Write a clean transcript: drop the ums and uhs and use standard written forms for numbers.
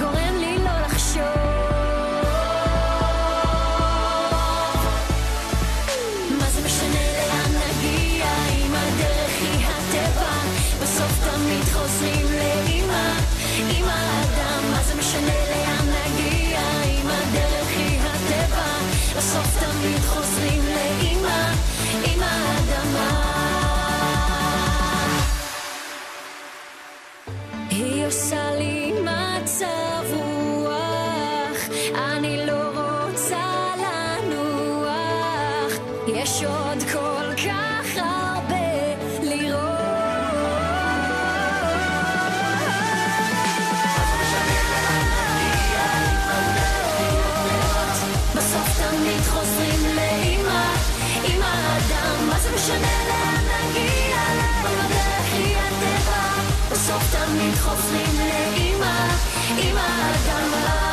גורם לי לא לחשוב. מה זה משנה לאן נגיע, אם הדרך היא הטבע, בסוף תמיד חוזרים לאמא, אמא האדם. מה זה משנה לאן נגיע, אם הדרך היא הטבע, בסוף תמיד חוזרים לאמא, אמא האדמה. היא עושה לי מצב רוח, אני לא רוצה לנוח, יש עוד כל כך הרבה לראות. בסוף תמיד חוזרים לאמא, אמא האדם. מה זה משנה לאן נגיע, אם הדרך היא הטבע, בסוף תמיד חוזרים לאמא, אמא האדמה.